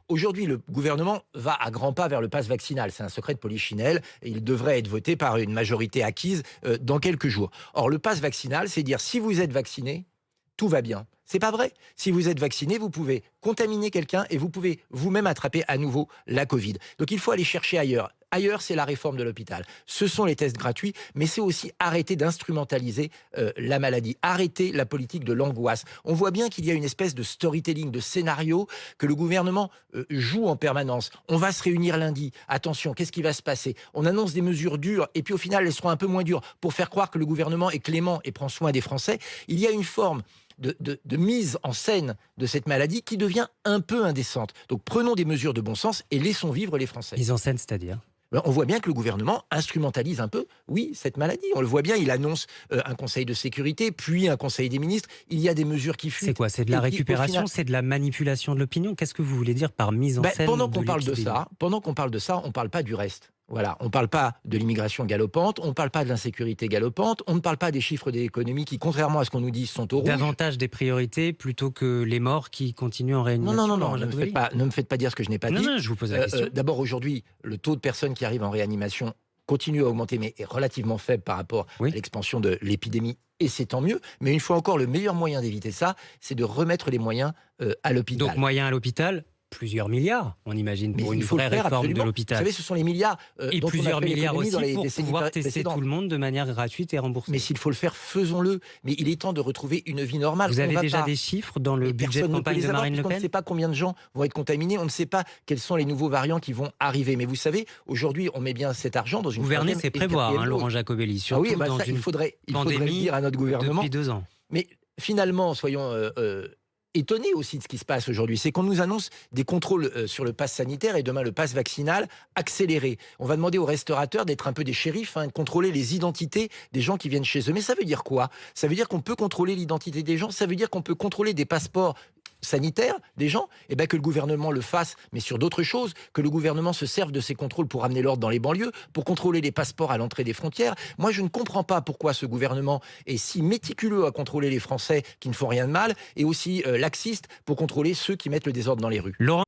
aujourd'hui, le gouvernement va à grands pas vers le pass vaccinal. C'est un secret de polichinelle et il devrait être voté par une majorité acquise dans quelques jours. Or, le pass vaccinal, c'est dire si vous êtes vacciné, tout va bien. C'est pas vrai. Si vous êtes vacciné, vous pouvez contaminer quelqu'un et vous pouvez vous-même attraper à nouveau la Covid. Donc il faut aller chercher ailleurs. Ailleurs, c'est la réforme de l'hôpital. Ce sont les tests gratuits, mais c'est aussi arrêter d'instrumentaliser la maladie, arrêter la politique de l'angoisse. On voit bien qu'il y a une espèce de storytelling, de scénario que le gouvernement joue en permanence. On va se réunir lundi. Attention, qu'est-ce qui va se passer? On annonce des mesures dures et puis au final, elles seront un peu moins dures pour faire croire que le gouvernement est clément et prend soin des Français. Il y a une forme de mise en scène de cette maladie qui devient un peu indécente. Donc prenons des mesures de bon sens et laissons vivre les Français. Mise en scène, c'est-à-dire? On voit bien que le gouvernement instrumentalise un peu, oui, cette maladie. On le voit bien, il annonce un conseil de sécurité, puis un conseil des ministres. Il y a des mesures qui fuitent. C'est quoi? C'est de la récupération? C'est de la manipulation de l'opinion? Qu'est-ce que vous voulez dire par mise en scène pendant qu'on de parle de l'épidémie? ça, on ne parle pas du reste. Voilà, on ne parle pas de l'immigration galopante, on ne parle pas de l'insécurité galopante, on ne parle pas des chiffres de l'économie qui, contrairement à ce qu'on nous dit, sont au rouge. Davantage des priorités plutôt que les morts qui continuent en réanimation? Non, ne me faites pas dire ce que je n'ai pas dit. Non, je vous pose la question. D'abord, aujourd'hui, le taux de personnes qui arrivent en réanimation continue à augmenter, mais est relativement faible par rapport à l'expansion de l'épidémie, et c'est tant mieux. Mais une fois encore, le meilleur moyen d'éviter ça, c'est de remettre les moyens à l'hôpital. Donc moyens à l'hôpital, plusieurs milliards, on imagine, pour une vraie réforme de l'hôpital. Vous savez, ce sont les milliards et dont plusieurs on a fait milliards l'économie aussi dans les pour décennies pouvoir tester précédentes. tout le monde de manière gratuite et remboursée. Mais s'il faut le faire, faisons-le. Mais il est temps de retrouver une vie normale. Vous avez déjà des chiffres dans le budget de campagne de Marine Le Pen? On ne sait pas combien de gens vont être contaminés, on ne sait pas quels sont les nouveaux variants qui vont arriver. Mais vous savez, aujourd'hui, on met bien cet argent dans une gouverner, c'est prévoir, Laurent Jacobelli. Surtout dans une il faudrait le dire à notre gouvernement. Depuis 2 ans. Mais finalement, soyons étonné aussi de ce qui se passe aujourd'hui, c'est qu'on nous annonce des contrôles sur le pass sanitaire et demain le pass vaccinal accéléré. On va demander aux restaurateurs d'être un peu des shérifs, de contrôler les identités des gens qui viennent chez eux. Mais ça veut dire quoi? Ça veut dire qu'on peut contrôler l'identité des gens, ça veut dire qu'on peut contrôler des passeports sanitaires des gens, et que le gouvernement le fasse, mais sur d'autres choses, que le gouvernement se serve de ces contrôles pour amener l'ordre dans les banlieues, pour contrôler les passeports à l'entrée des frontières. Moi, je ne comprends pas pourquoi ce gouvernement est si méticuleux à contrôler les Français qui ne font rien de mal, et aussi laxiste pour contrôler ceux qui mettent le désordre dans les rues. Laurent